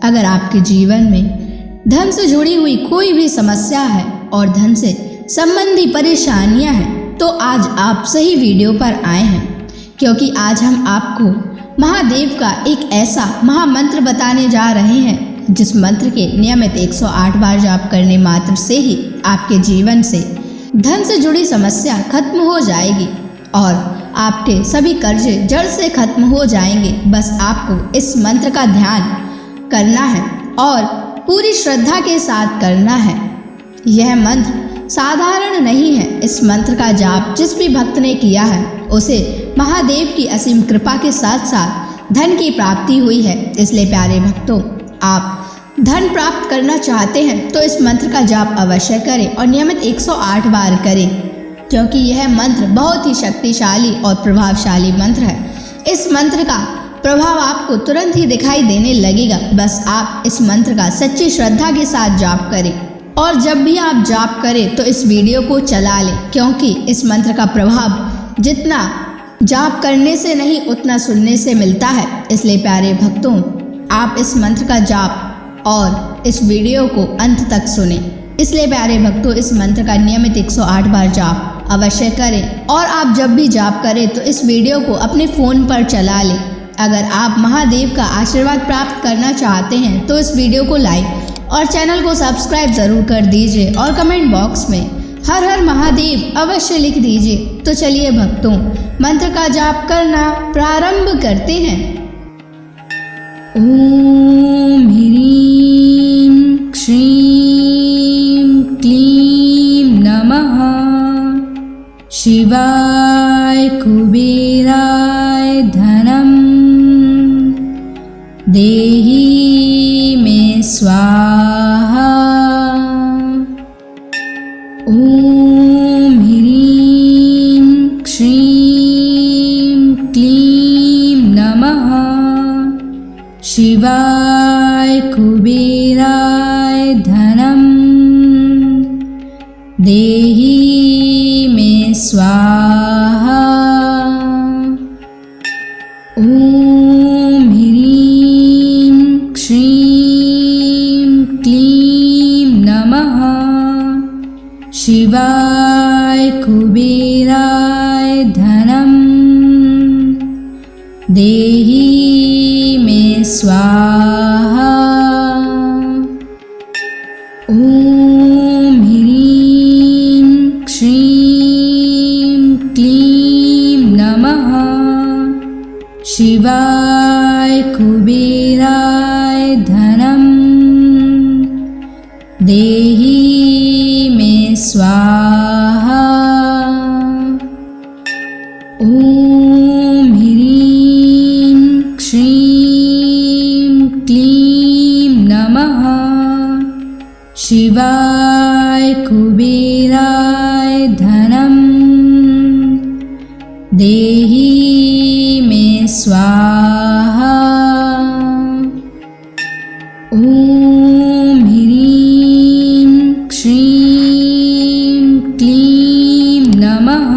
अगर आपके जीवन में धन से जुड़ी हुई कोई भी समस्या है और धन से संबंधी परेशानियां हैं तो आज आप सही वीडियो पर आए हैं, क्योंकि आज हम आपको महादेव का एक ऐसा महामंत्र बताने जा रहे हैं जिस मंत्र के नियमित 108 बार जाप करने मात्र से ही आपके जीवन से धन से जुड़ी समस्या खत्म हो जाएगी और आपके सभी कर्जे जड़ से खत्म हो जाएंगे। बस आपको इस मंत्र का ध्यान करना है और पूरी श्रद्धा के साथ करना है। यह मंत्र साधारण नहीं है। इस मंत्र का जाप जिस भी भक्त ने किया है उसे महादेव की असीम कृपा के साथ साथ धन की प्राप्ति हुई है। इसलिए प्यारे भक्तों, आप धन प्राप्त करना चाहते हैं तो इस मंत्र का जाप अवश्य करें और नियमित 108 बार करें, क्योंकि यह मंत्र बहुत ही शक्तिशाली और प्रभावशाली मंत्र है। इस मंत्र का प्रभाव आपको तुरंत ही दिखाई देने लगेगा। बस आप इस मंत्र का सच्ची श्रद्धा के साथ जाप करें और जब भी आप जाप करें तो इस वीडियो को चला लें, क्योंकि इस मंत्र का प्रभाव जितना जाप करने से नहीं उतना सुनने से मिलता है। इसलिए प्यारे भक्तों, आप इस मंत्र का जाप और इस वीडियो को अंत तक सुने। इसलिए प्यारे भक्तों, इस मंत्र का नियमित 108 बार जाप अवश्य करें और आप जब भी जाप करें तो इस वीडियो को अपने फ़ोन पर चला लें। अगर आप महादेव का आशीर्वाद प्राप्त करना चाहते हैं तो इस वीडियो को लाइक और चैनल को सब्सक्राइब ज़रूर कर दीजिए और कमेंट बॉक्स में हर हर महादेव अवश्य लिख दीजिए। तो चलिए भक्तों, मंत्र का जाप करना प्रारंभ करते हैं। ओम ह्रीं श्रीं क्लीं नमः शिवाय कुबेराय धनम देहि मे स्वाहा। ओम ह्रीं श्रीं क्लीं नमः शिवाय कुबेराय धनम देहि मे स्वाहा। ओम ह्रीं श्रीं क्लीं नमः शिवाय कुबेराय धनम देहि मे स्वाहा। ओम ह्रीं श्रीं क्लीं नमः शिवाय कुबेराय धनम देहि मे स्वाहा। ओम ह्रीं श्रीं क्लीं नमः शिवाय कुबेराय धनम देहि मे स्वाहा। ओम ह्रीं श्रीं क्लीं नमः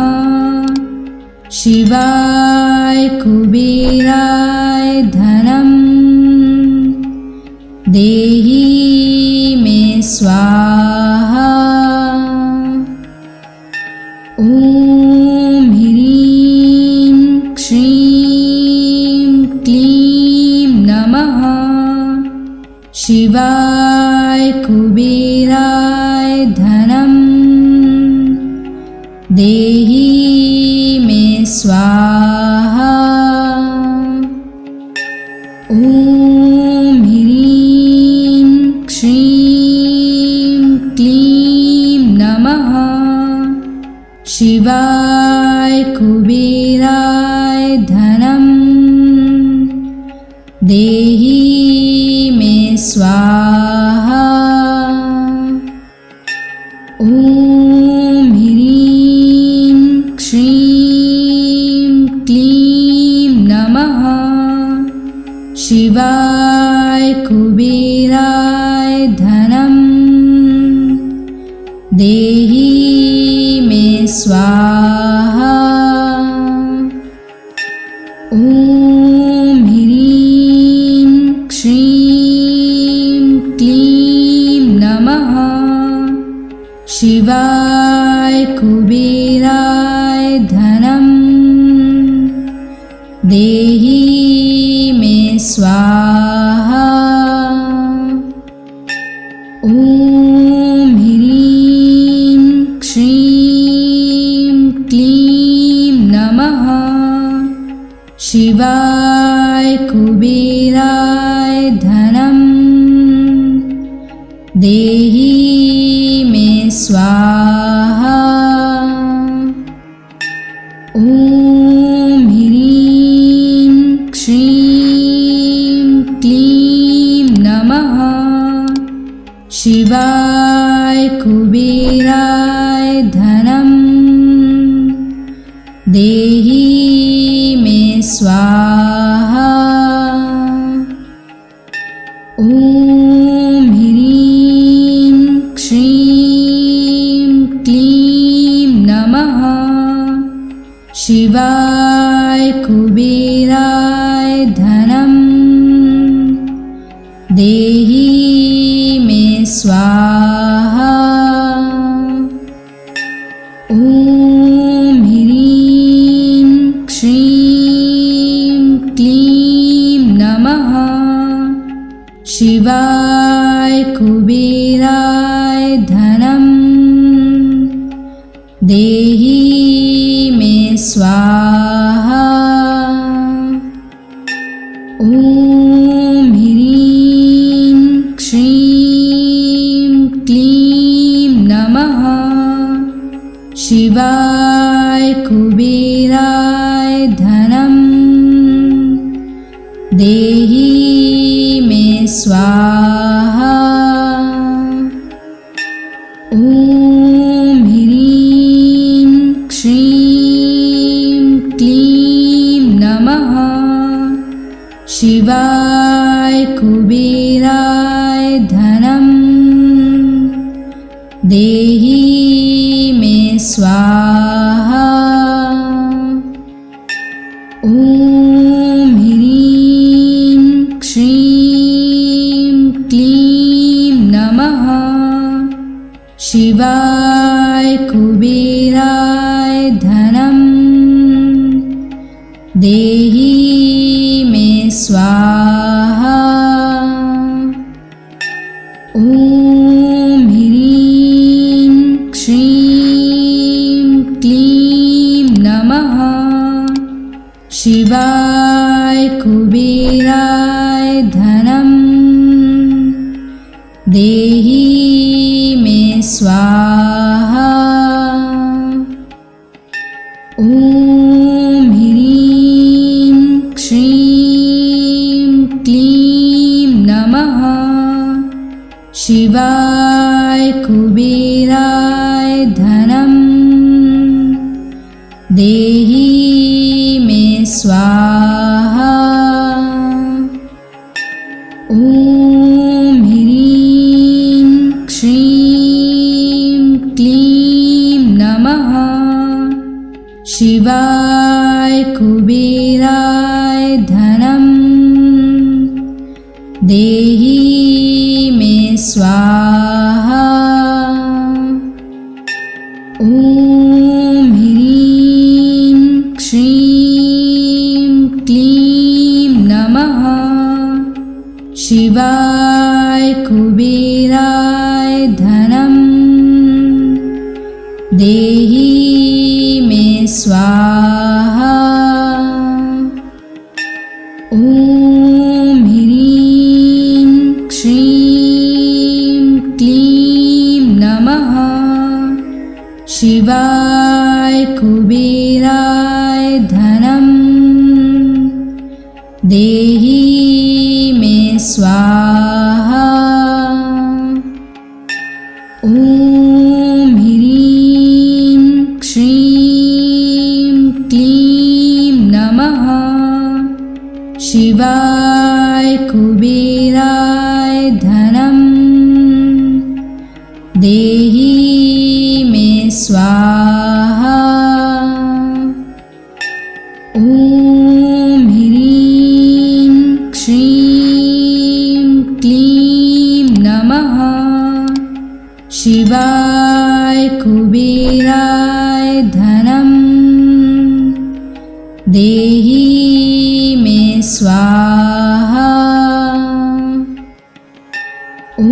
शिवाय कुबेराय धनम देहि मे स्वाहा। ओम ह्रीं श्रीं क्लीं नमः शिवाय कुबेराय धनम देहि मे स्वाहा। ओम ह्रीं श्रीं क्लीं नमः शिवाय कुबेराय धनम देहि मे स्वाहा। ओम ह्रीं श्रीं क्लीं नमः शिवाय कुबेराय धनम देहि मे स्वाहा। ओम ह्रीं श्रीं कुबेराय धनं देहि मे स्वाहा। ॐ ह्रीं श्रीं क्लीं नमः शिवाय कुबेराय धनं देहि मे स्वाहा। ॐ ह्रीं श्रीं क्लीं नमः शिवाय कुबेराय धनं देहि मे स्वाहा। ॐ ह्रीं श्रीं क्लीं नमः शिवाय कुबेराय धनं देहि मे स्वाहा। ॐ ह्रीं श्रीं क्लीं नमः शिवाय कुबेराय धनं देहि मे स्वाहा। ॐ ह्रीं श्रीं क्लीं नमः शिवाय कुबेराय धनं देहि मे स्वाहा। ॐ ह्रीं श्रीं क्लीं नमः शिवाय कुबेराय धनं देहि मे स्वाहा। ॐ ह्रीं श्रीं क्लीं नमः शिवाय कुबेराय धनं देहि मे स्वाहा। ॐ ह्रीं श्रीं क्लीं नमः शिवाय कुबेराय धनं देहि मे स्वाहा। ॐ ह्रीं श्रीं क्लीं नमः शिवाय कुबेराय धनं देहि मे स्वाहा। ॐ ह्रीं श्रीं क्लीं नमः शिवाय कुबेराय धनं देहि मे स्वाहा। ॐ ह्रीं श्रीं क्लीं नमः शिवाय कुबेराय धनं देहि मे स्वाहा। ॐ ह्रीं श्रीं क्लीं नमः शिवाय कुबेराय धनं देहि मे स्वाहा। ॐ ह्रीं श्रीं क्लीं नमः शिवाय कुबेराय धनं देहि मे स्वाहा। ॐ ह्रीं श्रीं क्लीं नमः शिवाय कुबेराय धनं देहि मे स्वाहा। ॐ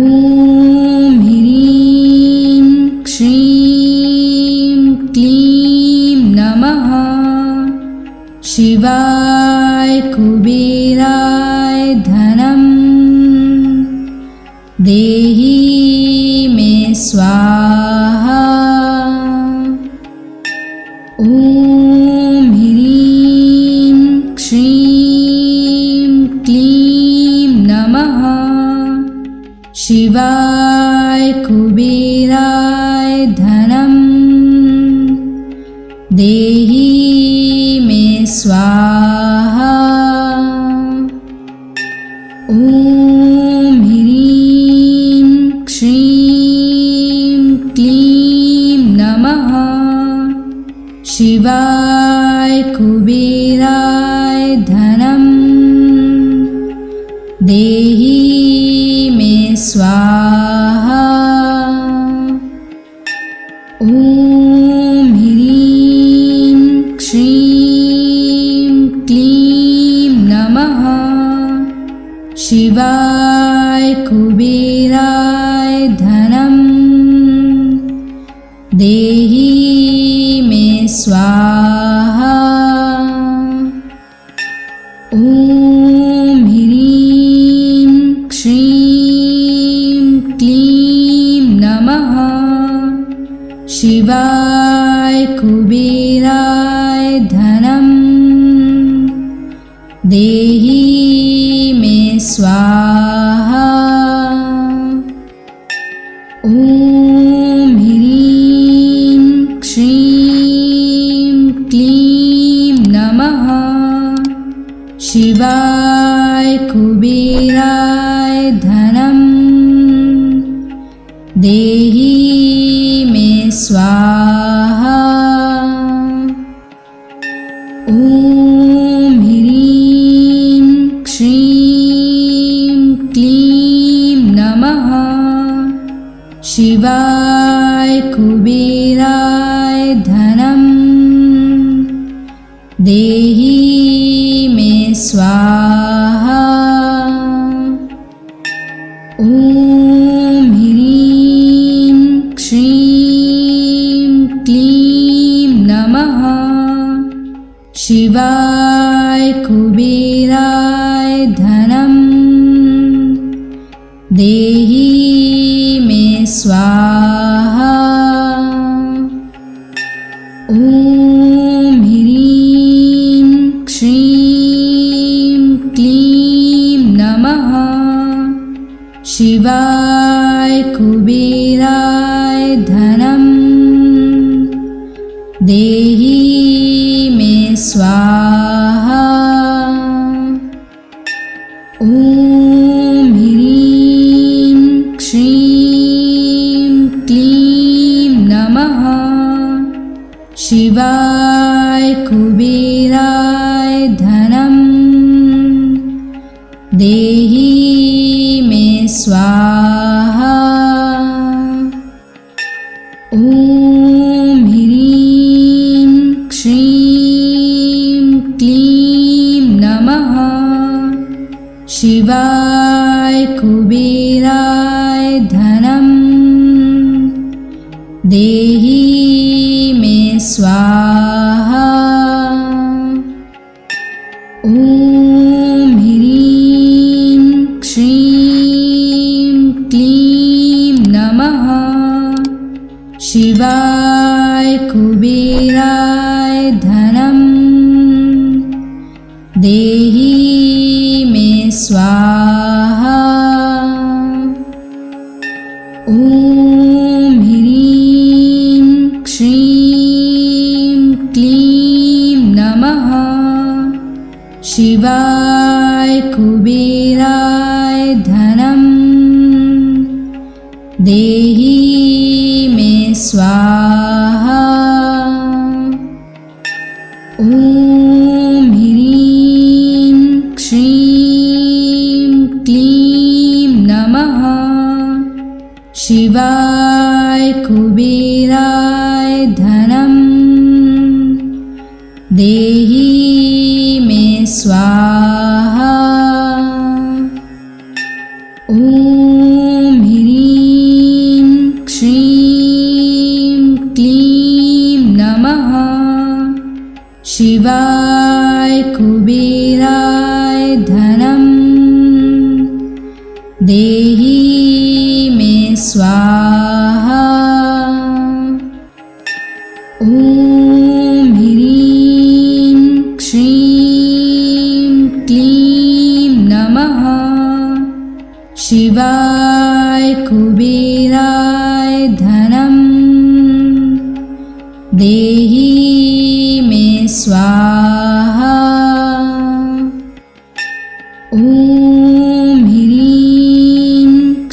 ह्रीं श्रीं क्लीं नमः शिवाय कुबेराय धनं देहि मे स्वाहा। ॐ ह्रीं श्रीं क्लीं नमः शिवाय कुबेराय धनं देहि मे स्वाहा। ॐ ह्रीं श्रीं क्लीं नमः शिवाय कुबेराय धनं देहि मे स्वाहा। ॐ ह्रीं श्रीं क्लीं नमः शिवाय कुबेराय धनं देहि मे स्वाहा। ॐ ह्रीं श्रीं क्लीं नमः शिवाय कुबेराय धनं देहि मे स्वाहा। ॐ ह्रीं श्रीं क्लीं नमः शिवाय कुबेराय धनं देहि मे स्वाहा। ॐ ह्रीं श्रीं क्लीं नमः शिवाय कुबेराय धनं देहि मे स्वाहा। ॐ ह्रीं श्रीं क्लीं नमः शिवाय कुबेराय धनं देहि मे स्वाहा। ॐ ह्रीं श्रीं क्लीं नमः शिवाय कुबेराय धनं देहि मे स्वाहा। ॐ ह्रीं श्रीं क्लीं नमः शिवाय कुबेराय धनं देहि मे स्वाहा। ॐ ह्रीं श्रीं क्लीं नमः शिवाय कुबेराय धनं देहि मे स्वाहा। ॐ ह्रीं श्रीं क्लीं नमः शिवाय कुबेराय धनं देहि मे स्वाहा। ॐ ह्रीं श्रीं क्लीं नमः शिवाय कुबेराय धनं देहि मे स्वाहा। ॐ ह्रीं श्रीं क्लीं नमः शिवाय कुबेराय धनं देहि मे स्वाहा। ॐ ह्रीं श्रीं क्लीं नमः शिवाय कुबेराय धनं देहि मे स्वाहा। ॐ ह्रीं श्रीं क्लीं नमः शिवाय कुबेराय धनं देहि मे स्वाहा। ॐ ह्रीं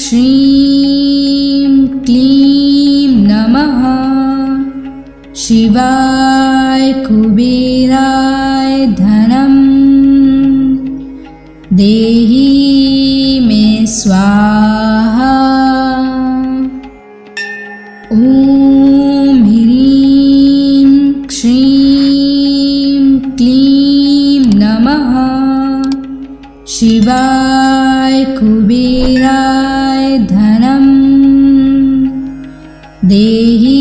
श्रीं क्लीं नमः शिवाय कुबेराय धनं देहि मे स्वाहा। ॐ ह्रीं श्रीं क्लीं नमः शिवाय कुबेराय धनं देहि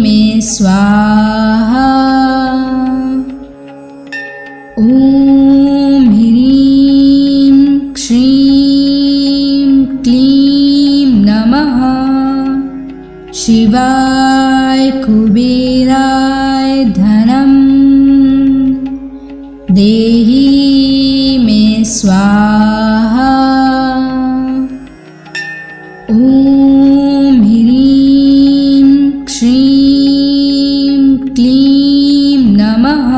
मे स्वाहा। ॐ ह्रीं श्रीं क्लीं नमः शिवाय कुबेराय धनं देहि मे स्वाहा। ॐ ह्रीं श्रीं क्लीं नमः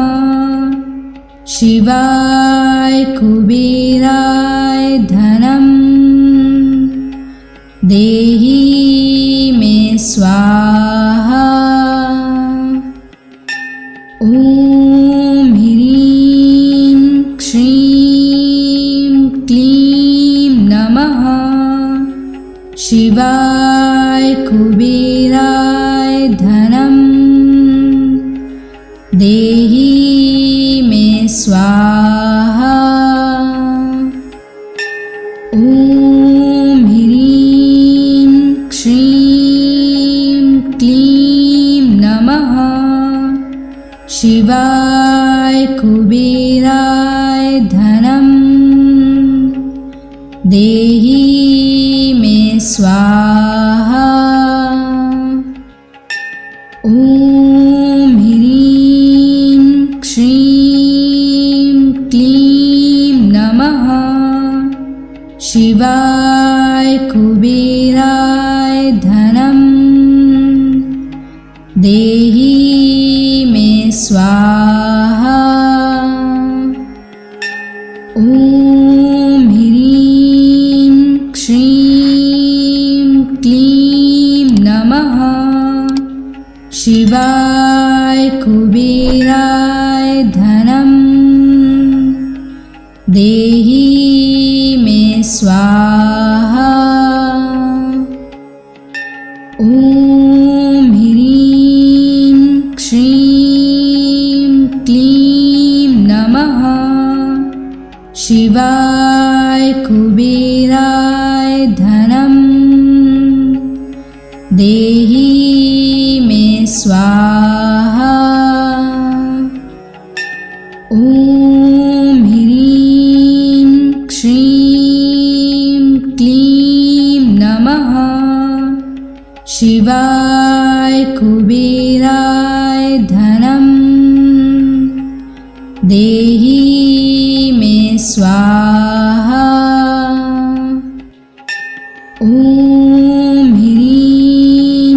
शिवाय कुबेराय धनं देहि मे स्वाहा। ॐ ह्रीं श्रीं क्लीं नमः शिवाय कुबेराय धनं देहि मे स्वाहा। ॐ ह्रीं श्रीं क्लीं नमः शिवाय कुबेराय धनं देहि मे स्वाहा। ॐ ह्रीं श्रीं क्लीं नमः शिवाय कुबेराय धनं देहि मे स्वाहा। ॐ ह्रीं श्रीं क्लीं नमः शिवाय कुबेराय धनं देहि मे स्वाहा। ॐ ह्रीं श्रीं क्लीं नमः शिवाय कुबेराय धनं देहि मे स्वाहा। ॐ ह्रीं श्रीं क्लीं नमः शिवाय कुबेराय धनं देहि मे स्वाहा। ॐ ह्रीं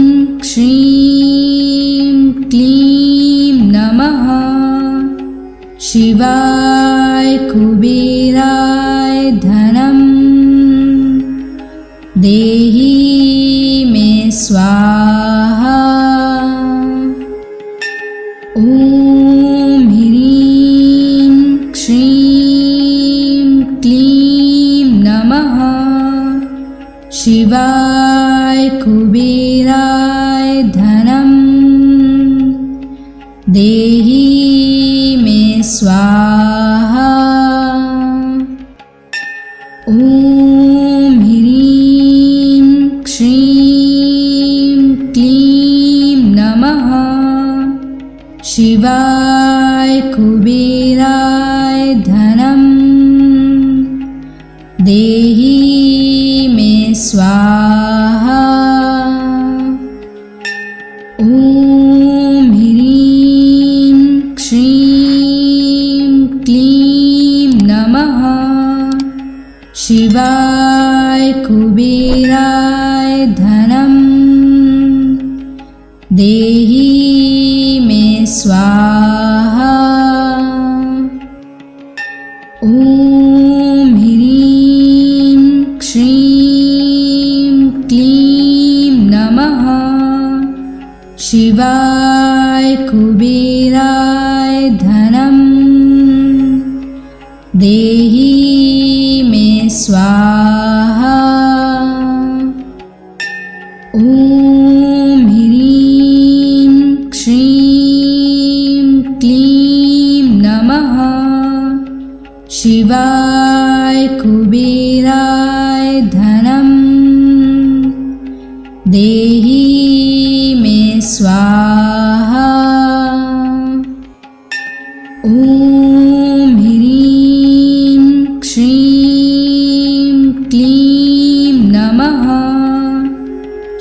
श्रीं क्लीं नमः शिवाय कुबेराय धनं देहि मे स्वाहा। ॐ ह्रीं श्रीं क्लीं नमः शिवाय कुबेराय धनं देहि मे स्वाहा। ॐ ह्रीं श्रीं क्लीं नमः शिवाय कुबेराय धनं देहि मे स्वाहा। ॐ ह्रीं श्रीं क्लीं नमः शिवाय कुबेराय धनं देहि मे स्वाहा। ॐ ह्रीं श्रीं क्लीं नमः शिवाय कुबेराय धनं देहि मे स्वाहा। ॐ ह्रीं श्रीं क्लीं नमः शिवाय कुबेराय धनं देहि मे स्वाहा। ॐ ह्रीं श्रीं क्लीं नमः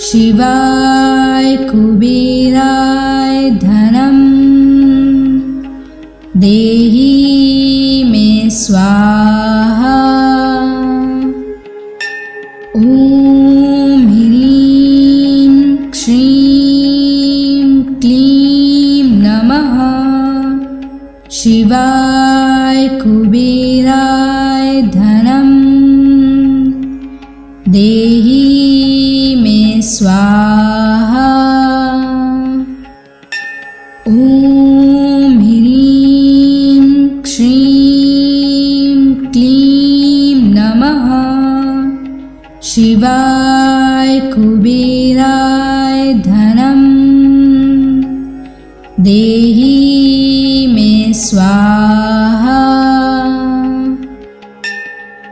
शिवाय कुबेराय धनं देहि मे स्वाहा। ॐ ह्रीं श्रीं क्लीं नमः शिवाय कुबेराय धनं देहि मे स्वाहा। ॐ ह्रीं श्रीं क्लीं नमः शिवाय कुबेराय धनं देहि मे स्वाहा।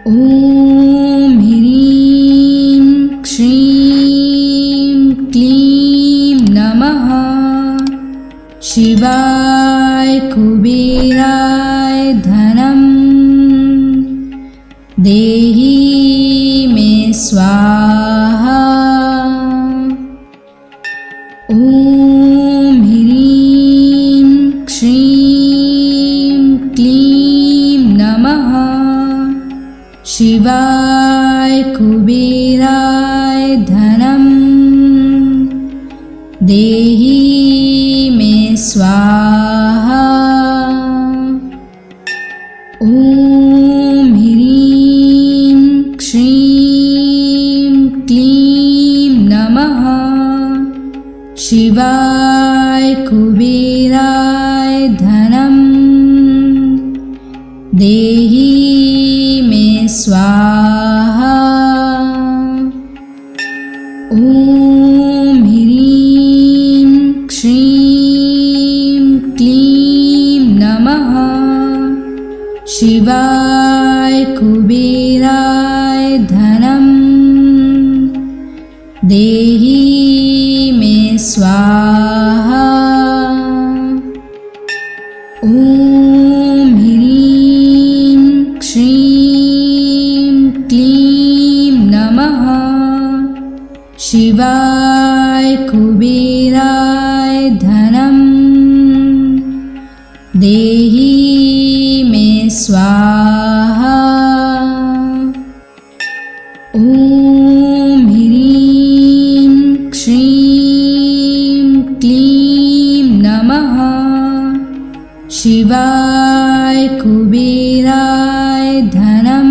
ॐ ह्रीं श्रीं क्लीं नमः शिवाय कुबेराय धनं देहि मे स्वाहा। ॐ ह्रीं श्रीं क्लीं नमः शिवाय कुबेराय धनं देहि मे स्वाहा। ॐ ह्रीं श्रीं क्लीं नमः शिवाय कुबेराय धनं देहि मे स्वाहा। ॐ ह्रीं श्रीं क्लीं नमः शिवाय कुबेराय धनं देहि मे स्वाहा। ॐ ह्रीं श्रीं क्लीं नमः शिवाय कुबेराय धनं देहि मे स्वाहा। ॐ ह्रीं श्रीं क्लीं नमः शिवाय कुबेराय धनं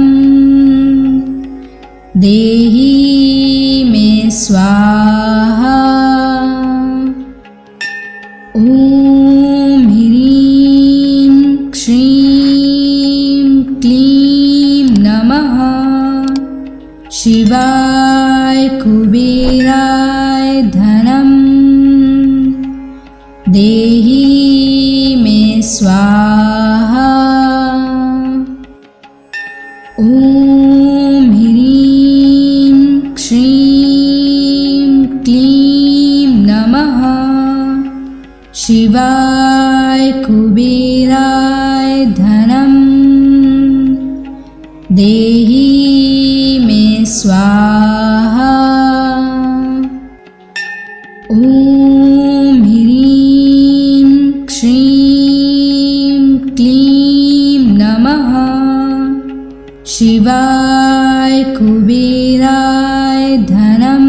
देहि मे स्वाहा। ॐ ह्रीं श्रीं क्लीं नमः शिवाय कुबेराय धनं देहि देहि मे स्वाहा। ॐ ह्रीं श्रीं क्लीं नमः शिवाय कुबेराय धनं देहि मे स्वाहा। ॐ ह्रीं श्रीं क्लीं नमः शिवाय कुबेराय धनं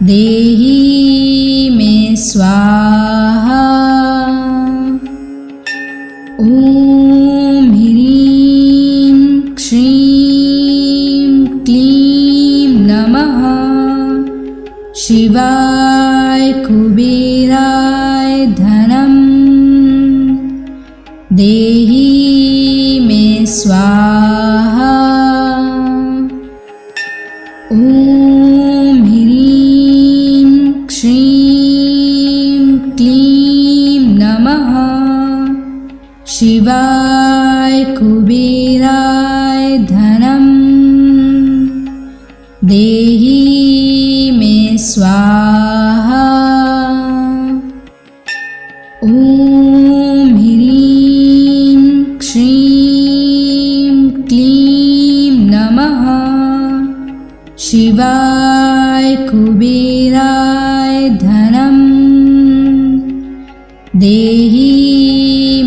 देहि मे स्वाहा। ॐ ह्रीं श्रीं क्लीं नमः शिवाय कुबेराय धनं देहि मे स्वाहा। ॐ ह्रीं श्रीं क्लीं नमः शिवाय कुबेराय धनं देहि मे स्वाहा। ॐ ह्रीं श्रीं क्लीं नमः शिवाय कुबेराय धनं देहि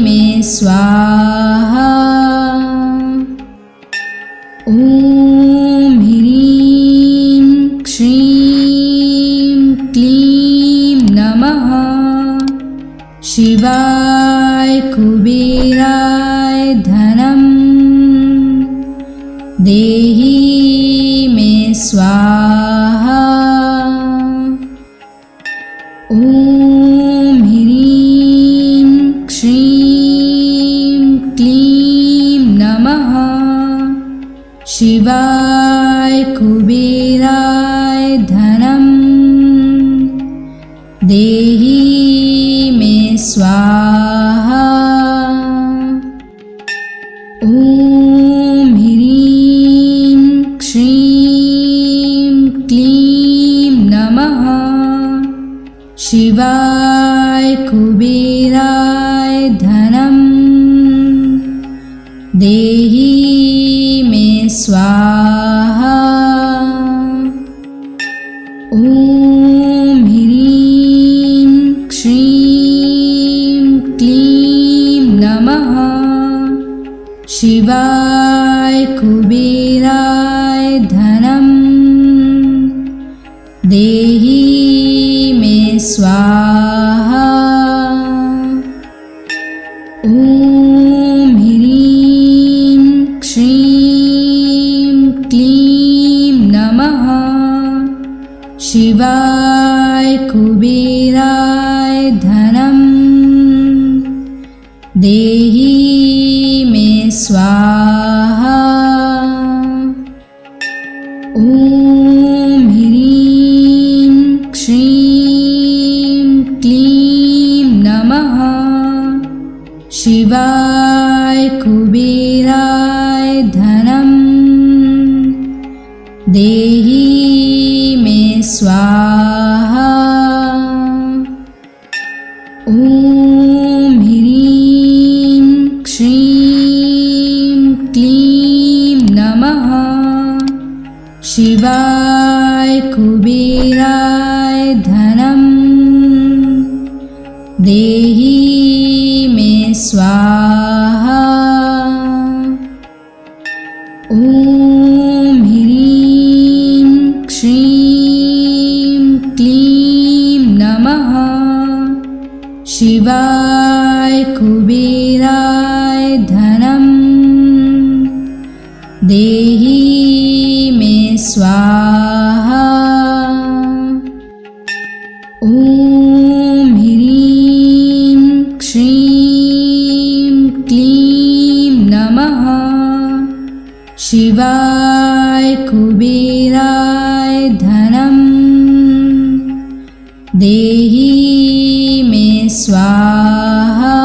मे स्वाहा। ॐ ह्रीं श्रीं क्लीं नमः शिवाय कुबेराय धनं देहि मे स्वाहा। ॐ ह्रीं श्रीं क्लीं नमः शिवाय कुबेराय धनं देहि मे स्वाहा। ॐ ह्रीं श्रीं क्लीं नमः शिवाय कुबेराय धनं देहि मे स्वाहा। ॐ ह्रीं श्रीं क्लीं नमः शिवाय कुबेराय धनं देहि मे स्वाहा। ॐ ह्रीं श्रीं क्लीं नमः शिवाय कुबेराय धनं देहि मे स्वाहा। ॐ ह्रीं श्रीं क्लीं नमः शिवाय कुबेराय धनं देहि मे स्वाहा। ॐ ह्रीं श्रीं क्लीं नमः शिवाय कुबेराय धनं देहि मे स्वाहा। ॐ ह्रीं श्रीं क्लीं नमः शिवाय कुबेराय धनं देहि मे स्वाहा। ॐ ह्रीं श्रीं क्लीं नमः शिवाय कुबेराय धनं देहि मे स्वाहा।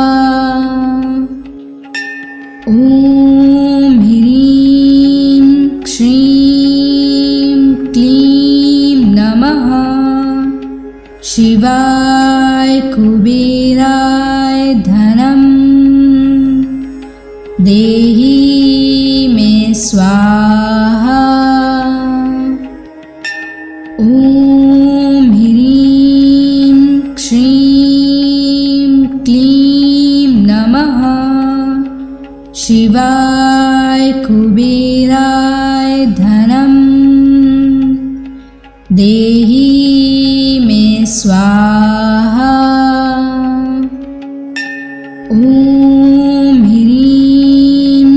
ॐ ह्रीं श्रीं क्लीं नमः शिवाय कुबेराय धनं देहि मे स्वाहा। ॐ ह्रीं श्रीं क्लीं नमः शिवाय कुबेराय धनं देहि मे स्वाहा। ॐ ह्रीं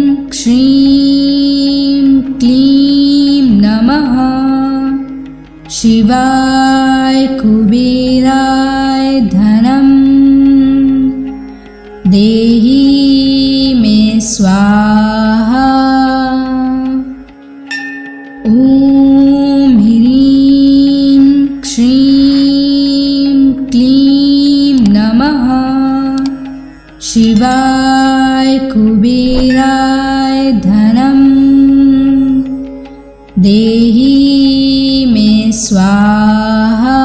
श्रीं क्लीं नमः शिवाय कुबेराय धनं देहि मे स्वाहा। ॐ ह्रीं श्रीं क्लीं नमः शिवाय कुबेराय धनं देहि मे स्वाहा।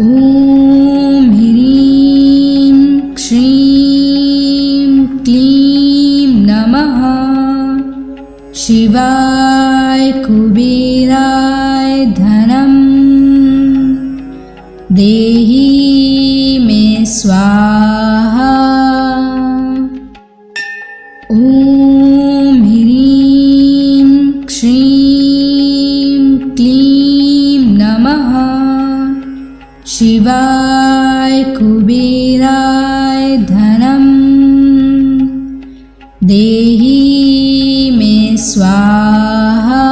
ॐ ह्रीं श्रीं क्लीं नमः शिवाय कुबेराय धनं देहि मे स्वाहा। ॐ ह्रीं श्रीं क्लीं नमः शिवाय कुबेराय धनं देहि मे स्वाहा।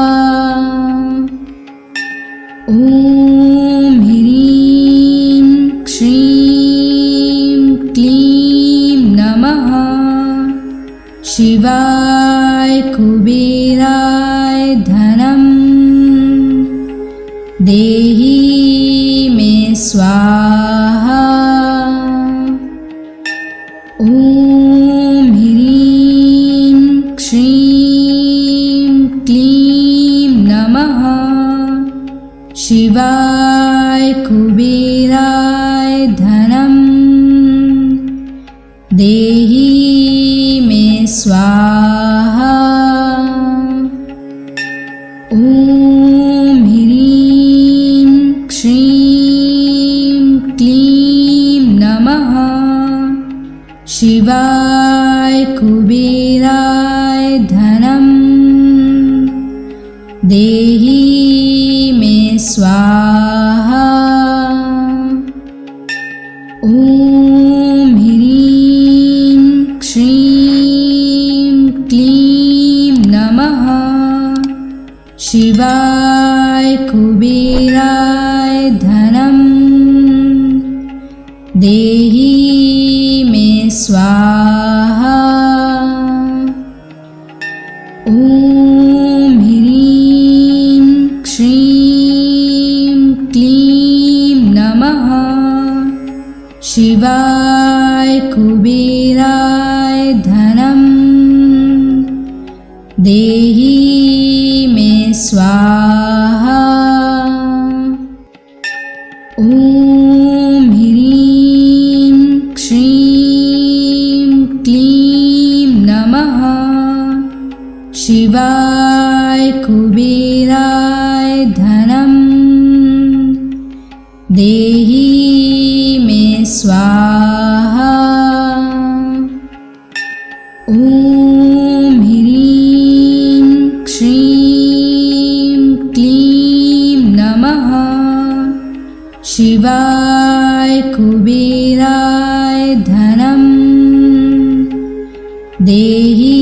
ॐ ह्रीं श्रीं क्लीं नमः शिवाय कुबेराय धनं देहि मे स्वाहा। ॐ ह्रीं श्रीं क्लीं नमः शिवाय कुबेराय धनं देहि मे स्वाहा। ॐ ह्रीं श्रीं क्लीं नमः शिवाय कुबेराय धनं देहि मे स्वाहा। ॐ ह्रीं श्रीं क्लीं नमः शिवाय कुबेराय धनं देहि मे स्वाहा। ॐ ह्रीं श्रीं क्लीं नमः शिवाय कुबेराय धनं देहि मे स्वाहा। ॐ ह्रीं श्रीं क्लीं नमः शिवाय कुबेराय धनं देहि मे स्वाहा। ॐ ह्रीं श्रीं क्लीं नमः शिवाय कुबेराय धनं देहि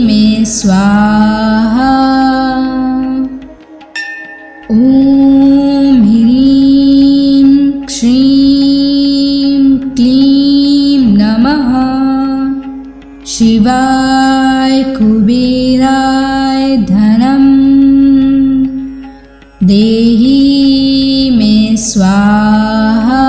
मे स्वाहा। ॐ ह्रीं श्रीं क्लीं नमः शिवाय कुबेराय धनं देहि मे स्वाहा।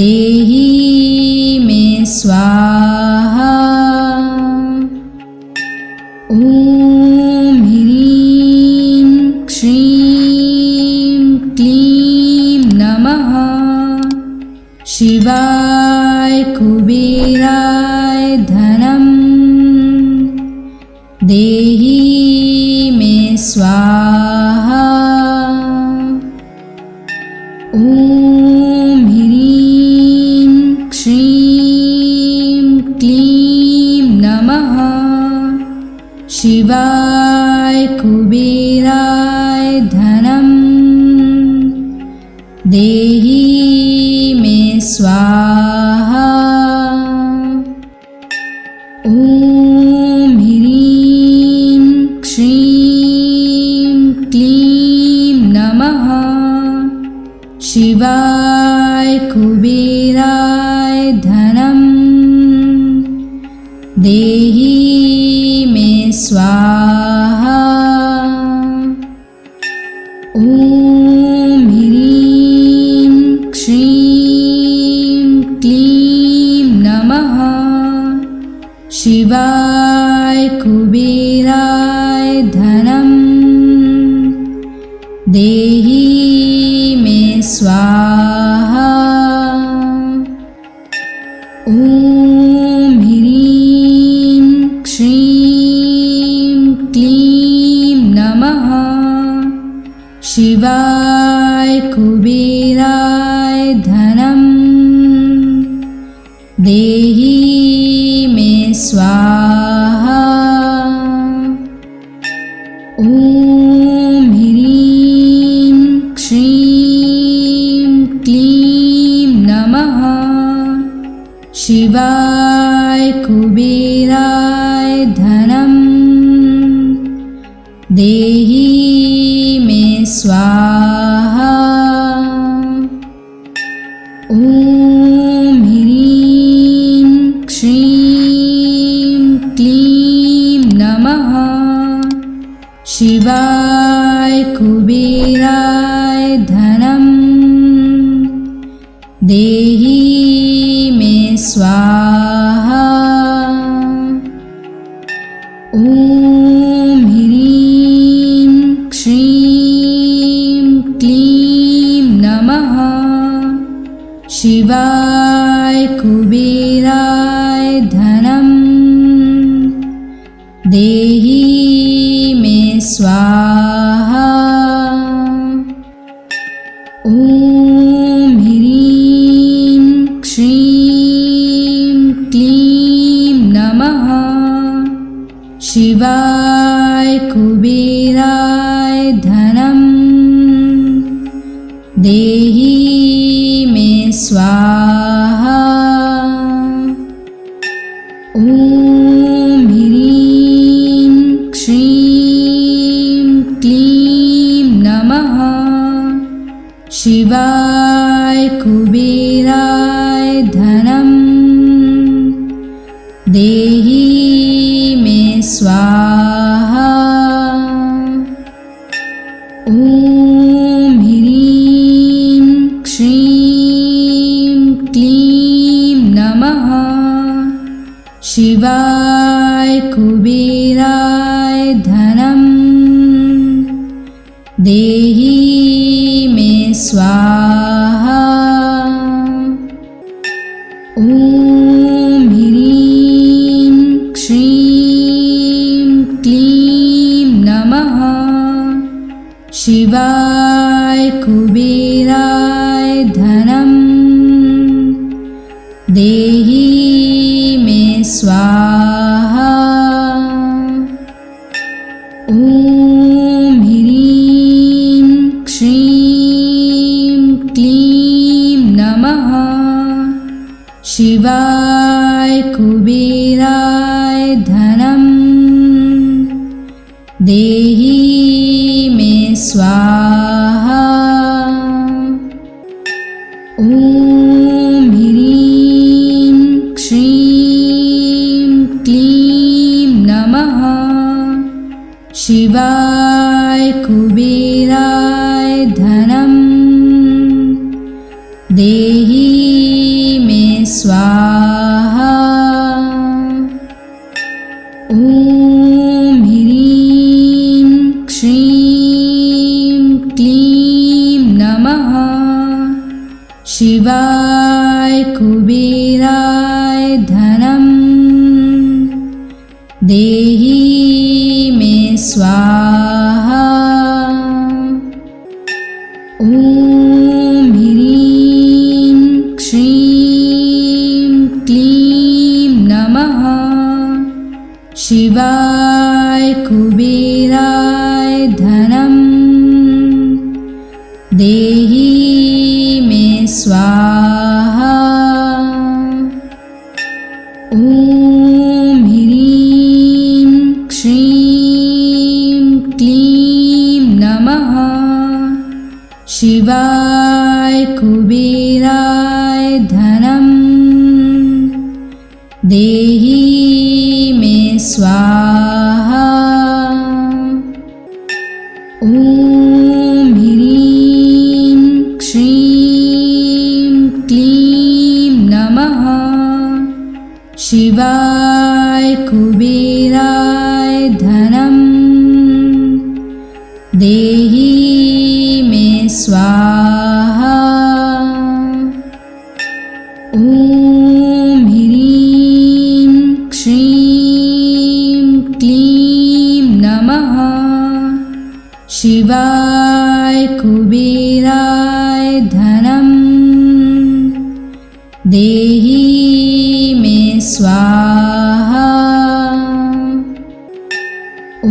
देहि मे स्वाहा। ॐ ह्रीं श्रीं क्लीं नमः शिवाय कुबेराय धनं देहि मे स्वाहा। ॐ ह्रीं श्रीं क्लीं नमः शिवाय कुबेराय धनं देहि मे स्वाहा। ॐ ह्रीं श्रीं क्लीं नमः शिवाय कुबेराय धनं देहि मे स्वाहा। ॐ ह्रीं श्रीं क्लीं नमः शिवाय कुबेराय धनं देहि मे स्वाहा। ॐ ह्रीं श्रीं क्लीं नमः शिवाय कुबेराय धनं देहि मे स्वाहा। ॐ ह्रीं श्रीं क्लीं नमः शिवाय कुबेराय धनं देहि मे स्वाहा। ॐ ह्रीं श्रीं क्लीं नमः शिवाय कुबेराय धनं देहि मे स्वाहा। ॐ ह्रीं श्रीं क्लीं नमः शिवाय कुबेराय धनं देहि मे स्वाहा। ॐ ह्रीं श्रीं क्लीं नमः शिवाय कुबेराय धनं देहि मे स्वाहा। ॐ ह्रीं श्रीं क्लीं नमः शिवाय कुबेराय धनं देहि मे स्वाहा। ॐ ह्रीं श्रीं क्लीं नमः शिवाय कुबेराय धनं देहि मे स्वाहा। ॐ ह्रीं श्रीं क्लीं नमः शिवाय कुबेराय धनं देहि मे स्वाहा। ॐ ह्रीं श्रीं क्लीं नमः शिवाय कुबेराय धनं देहि मे स्वाहा। ॐ ह्रीं श्रीं क्लीं नमः शिवाय कुबेराय धनं देहि स्वाहा। ॐ ह्रीं श्रीं क्लीं नमः शिवाय कुबेराय धनं देहि मे स्वाहा। ॐ ह्रीं श्रीं क्लीं नमः शिवाय कुबेराय धनं देहि मे स्वाहा। ॐ ह्रीं श्रीं क्लीं नमः शिवाय कुबेराय धनं देहि मे स्वाहा। ॐ ह्रीं श्रीं क्लीं नमः शिवाय कुबेराय धनं देहि मे स्वाहा। ॐ ह्रीं श्रीं क्लीं नमः शिवाय कुबेराय धनं देहि मे स्वाहा। ॐ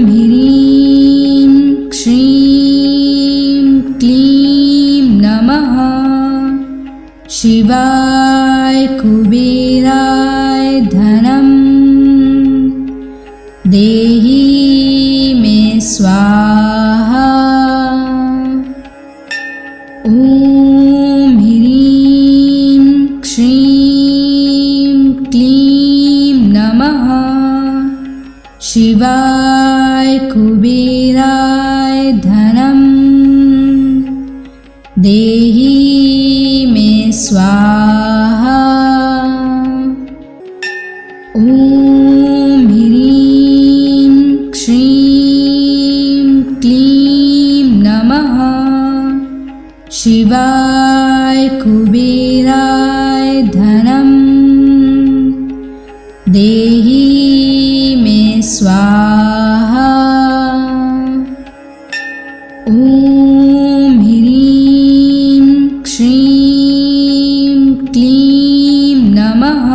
ह्रीं श्रीं क्लीं नमः शिवाय कुबेराय धनं देहि मे स्वाहा। ॐ ह्रीं श्रीं क्लीं नमः शिवाय कुबेराय धनं देहि मे स्वाहा। ॐ ह्रीं श्रीं क्लीं नमः शिवाय कुबेराय धनं देहि मे स्वाहा। ॐ ह्रीं श्रीं क्लीं नमः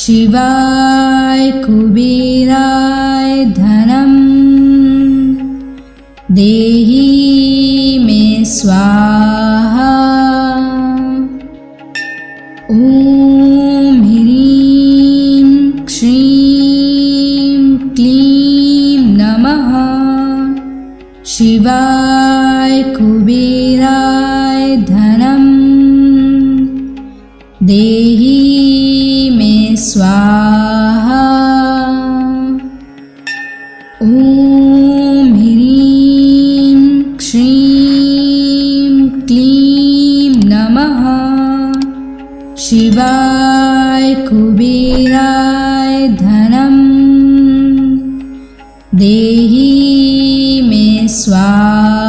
शिवाय कुबेराय धनं देहि मे स्वाहा। ॐ ह्रीं श्रीं क्लीं नमः शिवाय कुबेराय धनं देहि मे स्वाहा। ॐ ह्रीं श्रीं क्लीं नमः शिवाय कुबेराय धनं देहि मे स्वाहा।